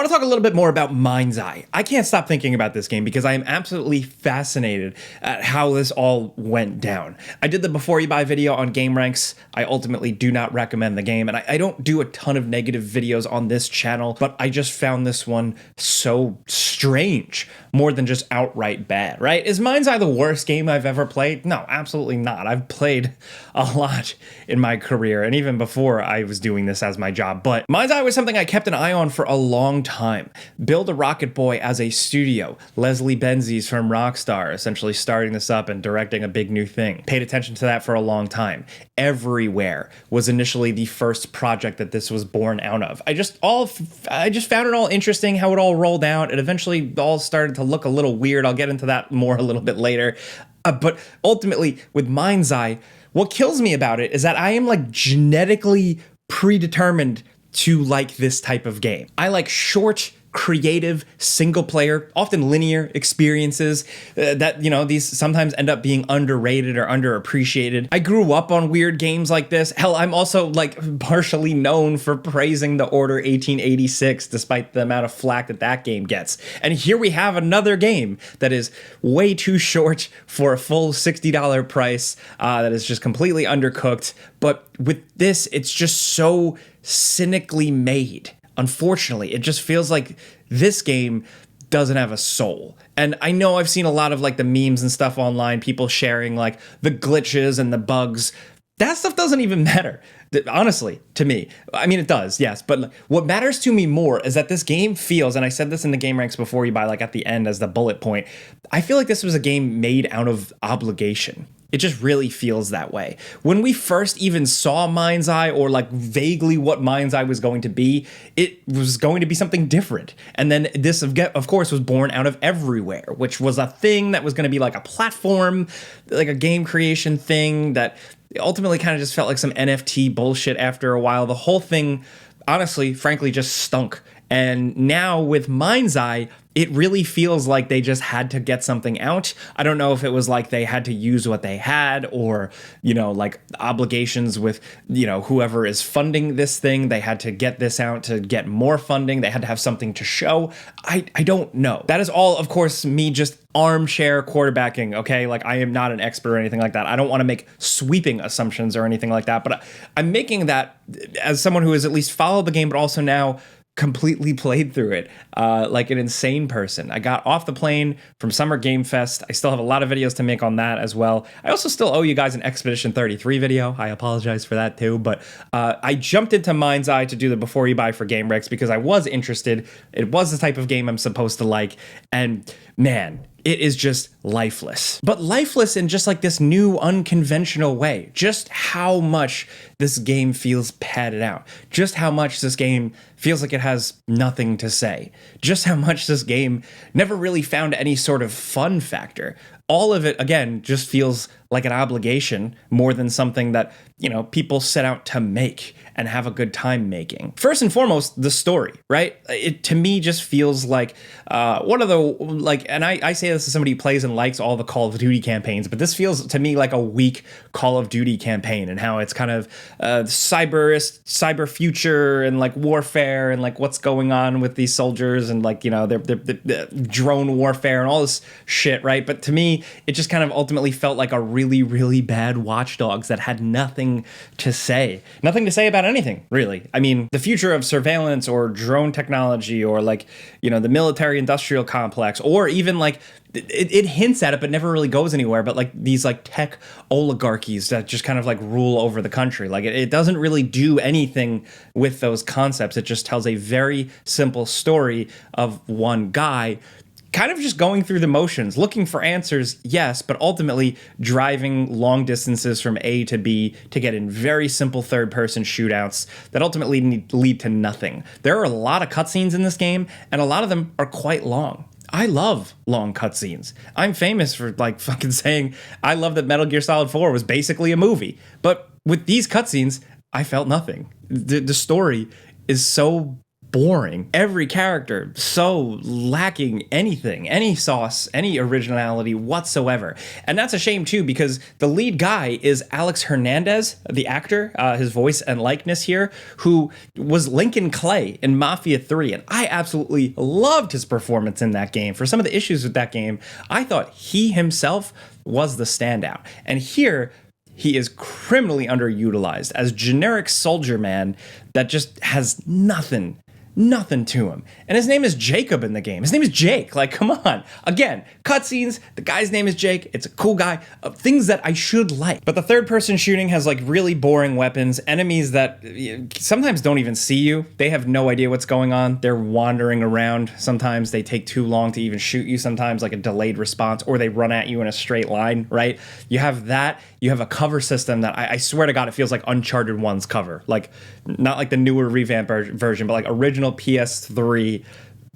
want to talk a little bit more about Mindseye. I can't stop thinking about this game because I am absolutely fascinated at how this all went down. I did the before you buy video on game ranks. I ultimately do not recommend the game, and I don't do a ton of negative videos on this channel, but I just found this one so strange, more than just outright bad, right? Is Mindseye the worst game I've ever played? No, absolutely not. I've played a lot in my career, and even before I was doing this as my job, but Mindseye was something I kept an eye on for a long time. Build a Rocket Boy as a studio. Leslie Benzies from Rockstar essentially starting this up and directing a big new thing. Paid attention to that for a long time. Everywhere was initially the first project that this was born out of. I just found it all interesting how it all rolled out. It eventually all started to look a little weird. I'll get into that more a little bit later. But ultimately, with Mindseye, what kills me about it is that I am like genetically predetermined to like this type of game. I like short, creative, single player, often linear experiences that, you know, these sometimes end up being underrated or underappreciated. I grew up on weird games like this. Hell, I'm also like partially known for praising The Order 1886, despite the amount of flack that that game gets. And here we have another game that is way too short for a full $60 price, that is just completely undercooked. But with this, it's just so cynically made. Unfortunately, it just feels like this game doesn't have a soul. And I know I've seen a lot of like the memes and stuff online, people sharing like the glitches and the bugs. That stuff doesn't even matter, honestly, to me. I mean, it does, yes. But what matters to me more is that this game feels, and I said this in the game ranks before you buy, like at the end as the bullet point, I feel like this was a game made out of obligation. It just really feels that way. When we first even saw Mindseye, or like vaguely what Mindseye was going to be, it was going to be something different. And then this, of course, was born out of Everywhere, which was a thing that was going to be like a platform, like a game creation thing that ultimately kind of just felt like some NFT bullshit after a while. The whole thing, honestly, frankly, just stunk. And now with Mindseye, it really feels like they just had to get something out. I don't know if it was like they had to use what they had, or, you know, like obligations with, you know, whoever is funding this thing. They had to get this out to get more funding. They had to have something to show. I don't know. That is all, of course, me just armchair quarterbacking, okay? Like, I am not an expert or anything like that. I don't want to make sweeping assumptions or anything like that, but I'm making that as someone who has at least followed the game, but also now completely played through it like an insane person. I got off the plane from Summer Game Fest. I still have a lot of videos to make on that as well. I also still owe you guys an Expedition 33 video. I apologize for that too, but I jumped into Mindseye to do the before you buy for Game Rex because I was interested. It was the type of game I'm supposed to like, and man, it is just lifeless. But lifeless in just like this new unconventional way. Just how much this game feels padded out. Just how much this game feels like it has nothing to say. Just how much this game never really found any sort of fun factor. All of it, again, just feels like an obligation more than something that, you know, people set out to make and have a good time making. First and foremost, the story, right? It, to me, just feels like one of the, like, and I say this as somebody who plays and likes all the Call of Duty campaigns, but this feels to me like a weak Call of Duty campaign, and how it's kind of cyber future and like warfare and like what's going on with these soldiers and like, you know, the drone warfare and all this shit, right? But to me, it just kind of ultimately felt like a really, really bad Watch Dogs that had nothing to say. Nothing to say about anything, really. I mean, the future of surveillance or drone technology, or like, you know, the military industrial complex, or even like, it hints at it but never really goes anywhere, but like these like tech oligarchies that just kind of like rule over the country. Like it doesn't really do anything with those concepts. It just tells a very simple story of one guy kind of just going through the motions, looking for answers, yes, but ultimately driving long distances from A to B to get in very simple third-person shootouts that ultimately lead to nothing. There are a lot of cutscenes in this game, and a lot of them are quite long. I love long cutscenes. I'm famous for like fucking saying I love that Metal Gear Solid 4 was basically a movie. But with these cutscenes, I felt nothing. The story is so boring. Every character so lacking anything, any sauce, any originality whatsoever. And that's a shame too, because the lead guy is Alex Hernandez, the actor, his voice and likeness here, who was Lincoln Clay in Mafia 3. And I absolutely loved his performance in that game. For some of the issues with that game, I thought he himself was the standout. And here, he is criminally underutilized as generic soldier man that just has nothing to him. And his name is Jacob in the game. His name is Jake. Like, come on. Again, cutscenes, the guy's name is Jake. It's a cool guy. Things that I should like. But the third person shooting has like really boring weapons, enemies that sometimes don't even see you. They have no idea what's going on. They're wandering around. Sometimes they take too long to even shoot you. Sometimes like a delayed response, or they run at you in a straight line, right? You have that. You have a cover system that I swear to God, it feels like Uncharted 1's cover. Like, not like the newer revamped version, but like original PS3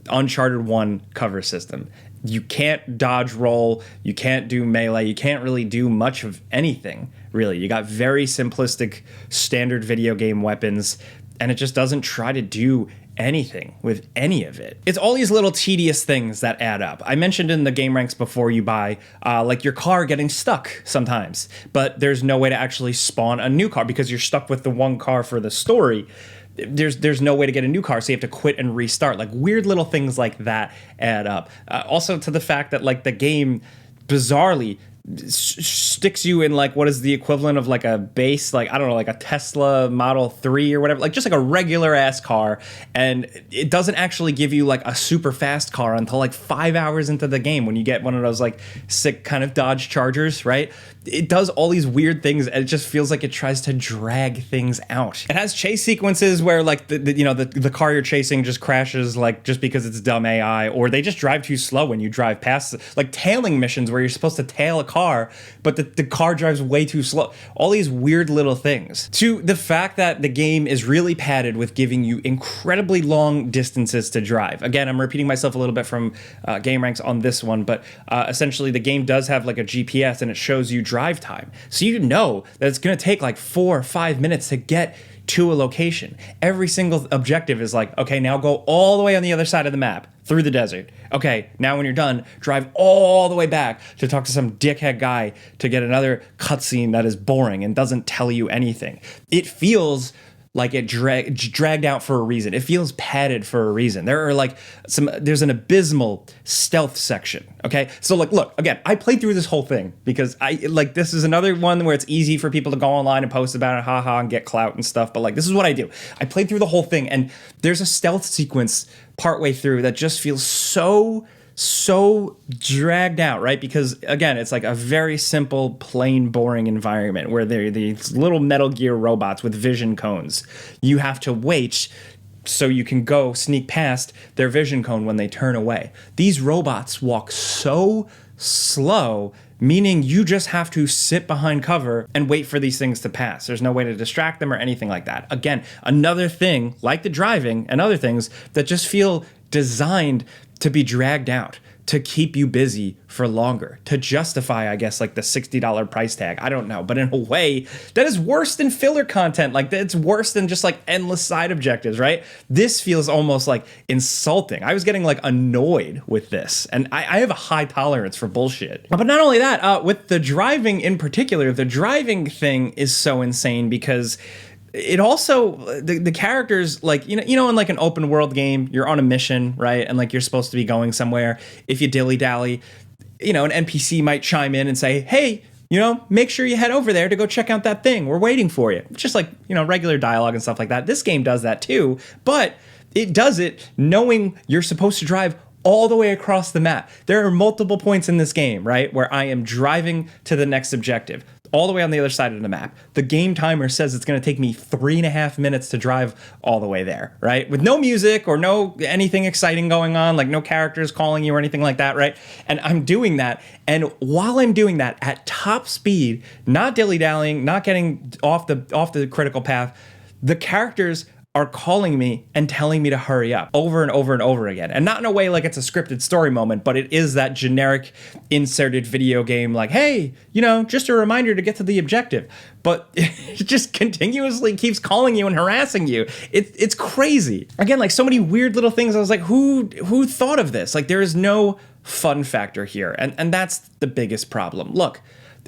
Uncharted 1 cover system. You can't dodge roll, you can't do melee, you can't really do much of anything, really. You got very simplistic standard video game weapons, and it just doesn't try to do anything with any of it. It's all these little tedious things that add up. I mentioned in the game ranks before you buy, like your car getting stuck sometimes, but there's no way to actually spawn a new car because you're stuck with the one car for the story. There's no way to get a new car, so you have to quit and restart. Like weird little things like that add up. Also to the fact that like the game bizarrely sticks you in like what is the equivalent of like a base, like I don't know, like a Tesla Model 3 or whatever, like just like a regular ass car, and it doesn't actually give you like a super fast car until like 5 hours into the game when you get one of those like sick kind of Dodge Chargers, right? It does all these weird things, and it just feels like it tries to drag things out. It has chase sequences where like the car you're chasing just crashes like just because it's dumb AI, or they just drive too slow when you drive past, like tailing missions where you're supposed to tail a car, but the car drives way too slow. All these weird little things. To the fact that the game is really padded with giving you incredibly long distances to drive. Again, I'm repeating myself a little bit from game ranks on this one, but essentially the game does have like a GPS and it shows you drive time. So you know that it's going to take like 4 or 5 minutes to get to a location. Every single objective is like, okay, now go all the way on the other side of the map through the desert. Okay, now when you're done, drive all the way back to talk to some dickhead guy to get another cutscene that is boring and doesn't tell you anything. It feels like it dragged out for a reason. It feels padded for a reason. There's an abysmal stealth section, okay? So like, look, again, I played through this whole thing because this is another one where it's easy for people to go online and post about it, haha, and get clout and stuff, but like, this is what I do. I played through the whole thing, and there's a stealth sequence partway through that just feels so dragged out, right? Because again, it's like a very simple, plain, boring environment where they're these little Metal Gear robots with vision cones. You have to wait so you can go sneak past their vision cone when they turn away. These robots walk so slow, meaning you just have to sit behind cover and wait for these things to pass. There's no way to distract them or anything like that. Again, another thing, like the driving and other things, that just feel designed to be dragged out, to keep you busy for longer, to justify, I guess, like the $60 price tag. I don't know, but in a way that is worse than filler content. Like it's worse than just like endless side objectives, right? This feels almost like insulting. I was getting like annoyed with this, and I have a high tolerance for bullshit. But not only that, with the driving in particular, the driving thing is so insane because it also, the characters, like, you know, in like an open world game, you're on a mission, right? And like you're supposed to be going somewhere. If you dilly-dally, you know, an NPC might chime in and say, hey, you know, make sure you head over there to go check out that thing. We're waiting for you. Just like, you know, regular dialogue and stuff like that. This game does that too, but it does it knowing you're supposed to drive all the way across the map. There are multiple points in this game, right, where I am driving to the next objective, all the way on the other side of the map. The game timer says it's going to take me 3.5 minutes to drive all the way there, right? With no music or no anything exciting going on, like no characters calling you or anything like that, right? And I'm doing that. And while I'm doing that at top speed, not dilly-dallying, not getting off the critical path, the characters are calling me and telling me to hurry up over and over and over again. And not in a way like it's a scripted story moment, but it is that generic inserted video game like, hey, just a reminder to get to the objective. But it just continuously keeps calling you and harassing you. It's crazy. Again, like so many weird little things. I was like, who thought of this? Like there is no fun factor here. And that's the biggest problem. Look,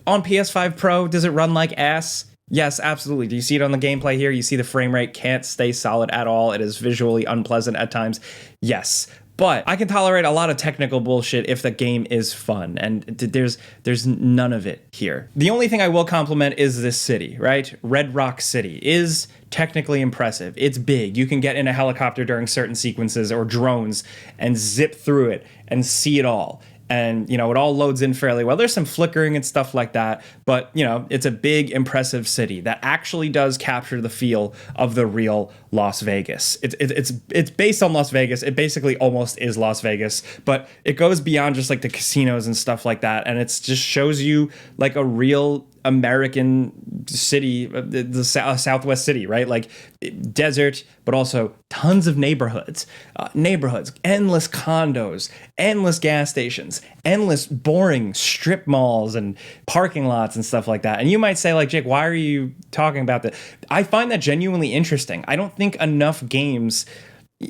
on PS5 Pro, does it run like ass? Yes, absolutely. Do you see it on the gameplay here? You see the frame rate can't stay solid at all. It is visually unpleasant at times. Yes. But I can tolerate a lot of technical bullshit if the game is fun, and there's none of it here. The only thing I will compliment is this city, right? Red Rock City is technically impressive. It's big. You can get in a helicopter during certain sequences or drones and zip through it and see it all. And, it all loads in fairly well. There's some flickering and stuff like that. But, it's a big, impressive city that actually does capture the feel of the real Las Vegas. It's based on Las Vegas. It basically almost is Las Vegas. But it goes beyond just like the casinos and stuff like that. And it just shows you like a real American city, the Southwest city, right? Like desert, but also tons of neighborhoods, endless condos, endless gas stations, endless boring strip malls and parking lots and stuff like that. And you might say like, Jake, why are you talking about that? I find that genuinely interesting. I don't think enough games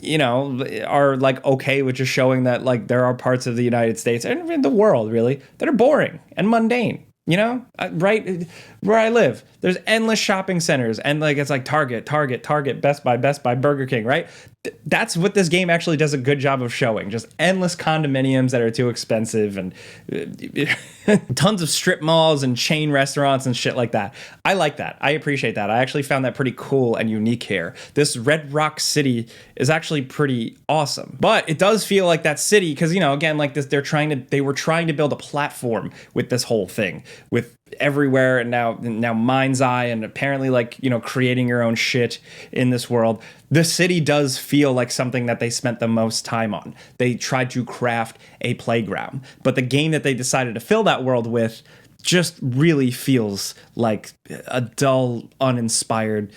are like okay with just showing that like there are parts of the United States and in the world really that are boring and mundane. Right where I live, there's endless shopping centers and like it's like Target, Best Buy, Burger King, right? That's what this game actually does a good job of showing. Just endless condominiums that are too expensive and tons of strip malls and chain restaurants and shit like that. I like that. I appreciate that. I actually found that pretty cool and unique here. This Red Rock City is actually pretty awesome. But it does feel like that city because, again, like this, they were trying to build a platform with this whole thing with everywhere and now Mindseye and apparently like creating your own shit in this world. The city does feel like something that they spent the most time on. They tried to craft a playground, but the game that they decided to fill that world with just really feels like a dull, uninspired,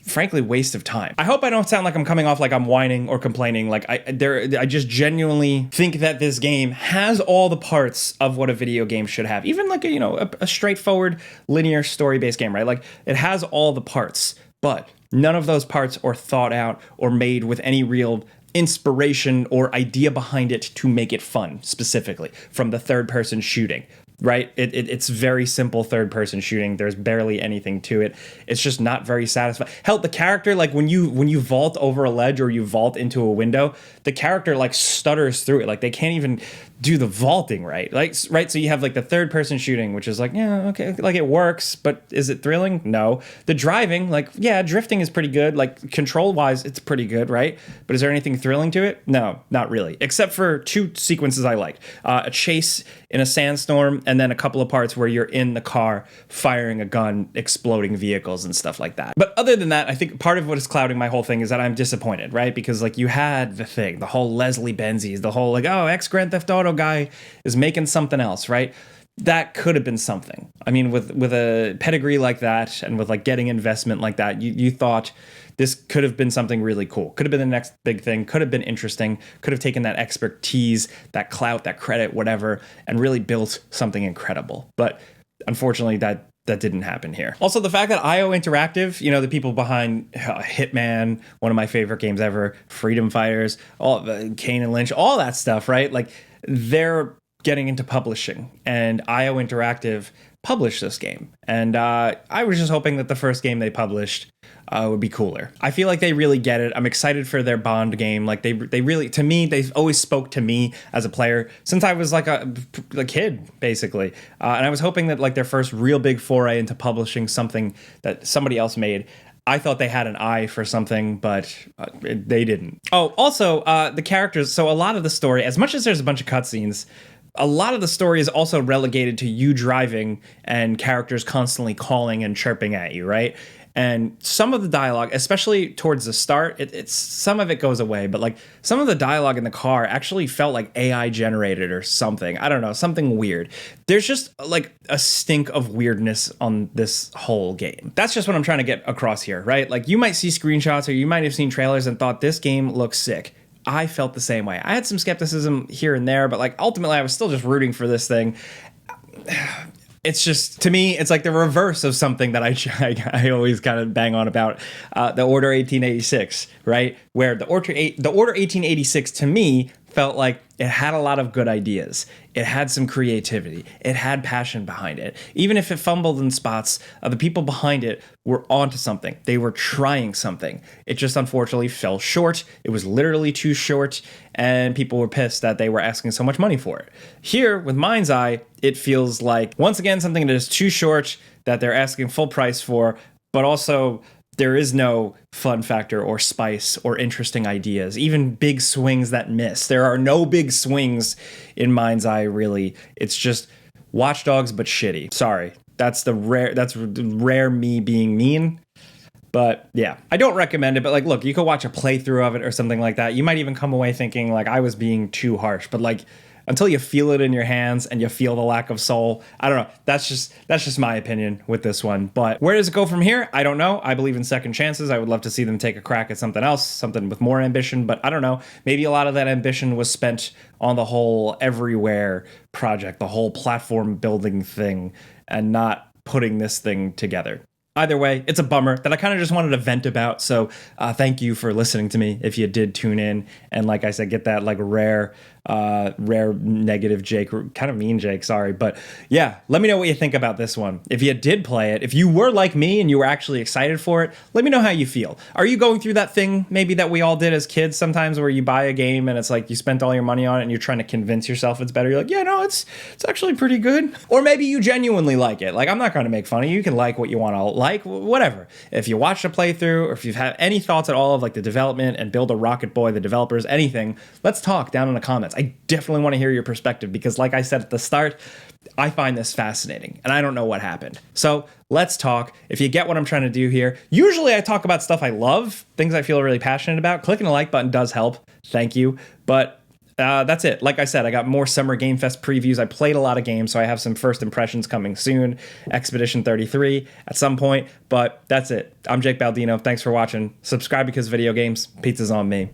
frankly, waste of time. I hope I don't sound like I'm coming off like I'm whining or complaining. Like I just genuinely think that this game has all the parts of what a video game should have. Even like a straightforward linear story-based game, right? Like it has all the parts, but none of those parts are thought out or made with any real inspiration or idea behind it to make it fun, specifically from the third-person shooting. Right? It's very simple third-person shooting. There's barely anything to it. It's just not very satisfying. Hell, the character, like when you vault over a ledge or you vault into a window, the character like stutters through it. Like they can't even do the vaulting right. Right? So you have like the third-person shooting, which is like, yeah, okay, like it works, but is it thrilling? No. The driving, like, yeah, drifting is pretty good. Like control-wise, it's pretty good, right? But is there anything thrilling to it? No, not really. Except for two sequences I liked. A chase in a sandstorm, and then a couple of parts where you're in the car firing a gun, exploding vehicles and stuff like that. But other than that, I think part of what is clouding my whole thing is that I'm disappointed, right? Because like you had the whole Leslie Benzies, the whole like, oh, ex-Grand Theft Auto guy is making something else, right? That could have been something. I mean, with a pedigree like that and with like getting investment like that, you thought this could have been something really cool. Could have been the next big thing. Could have been interesting. Could have taken that expertise, that clout, that credit, whatever, and really built something incredible. But unfortunately, that didn't happen here. Also, the fact that IO Interactive, the people behind Hitman, one of my favorite games ever, Freedom Fighters, all Kane and Lynch, all that stuff, right? Like they're getting into publishing, and IO Interactive published this game. And I was just hoping that the first game they published would be cooler. I feel like they really get it. I'm excited for their Bond game. Like they really, to me, they always spoke to me as a player since I was like a kid, basically. And I was hoping that like their first real big foray into publishing something that somebody else made, I thought they had an eye for something, but they didn't. Oh, also, the characters. So a lot of the story, as much as there's a bunch of cutscenes, a lot of the story is also relegated to you driving and characters constantly calling and chirping at you, right? And some of the dialogue, especially towards the start, it's some of it goes away, but like some of the dialogue in the car actually felt like AI generated or something. I don't know, something weird. There's just like a stink of weirdness on this whole game. That's just what I'm trying to get across here, right? Like you might see screenshots or you might have seen trailers and thought this game looks sick. I felt the same way. I had some skepticism here and there, but like ultimately I was still just rooting for this thing. It's just, to me, it's like the reverse of something that I always kind of bang on about, the Order 1886, right? Where the Order 1886 to me felt like it had a lot of good ideas. It had some creativity. It had passion behind it. Even if it fumbled in spots, the people behind it were onto something. They were trying something. It just unfortunately fell short. It was literally too short, and people were pissed that they were asking so much money for it. Here, with Mindseye, it feels like, once again, something that is too short that they're asking full price for, but also there is no fun factor or spice or interesting ideas, even big swings that miss. There are no big swings in Mindseye, really. It's just Watch Dogs, but shitty. Sorry. That's rare me being mean. But yeah, I don't recommend it. But like, look, you could watch a playthrough of it or something like that. You might even come away thinking like I was being too harsh. But like, until you feel it in your hands and you feel the lack of soul, I don't know. That's just my opinion with this one. But where does it go from here? I don't know. I believe in second chances. I would love to see them take a crack at something else, something with more ambition. But I don't know. Maybe a lot of that ambition was spent on the whole everywhere project, the whole platform building thing, and not putting this thing together. Either way, it's a bummer that I kind of just wanted to vent about. So thank you for listening to me if you did tune in. And like I said, get that like rare negative Jake, kind of mean Jake, sorry. But yeah, let me know what you think about this one. If you did play it, if you were like me and you were actually excited for it, let me know how you feel. Are you going through that thing maybe that we all did as kids sometimes where you buy a game and it's like you spent all your money on it and you're trying to convince yourself it's better? You're like, yeah, no, it's actually pretty good. Or maybe you genuinely like it. Like, I'm not going to make fun of you. You can like what you want to like, whatever. If you watched a playthrough or if you've had any thoughts at all of like the development and Build a Rocket Boy, the developers, anything, let's talk down in the comments. I definitely want to hear your perspective because like I said at the start, I find this fascinating and I don't know what happened. So let's talk. If you get what I'm trying to do here, usually I talk about stuff I love, things I feel really passionate about. Clicking the like button does help. Thank you. But that's it. Like I said, I got more Summer Game Fest previews. I played a lot of games, so I have some first impressions coming soon. Expedition 33 at some point. But that's it. I'm Jake Baldino. Thanks for watching. Subscribe because video games. Pizza's on me.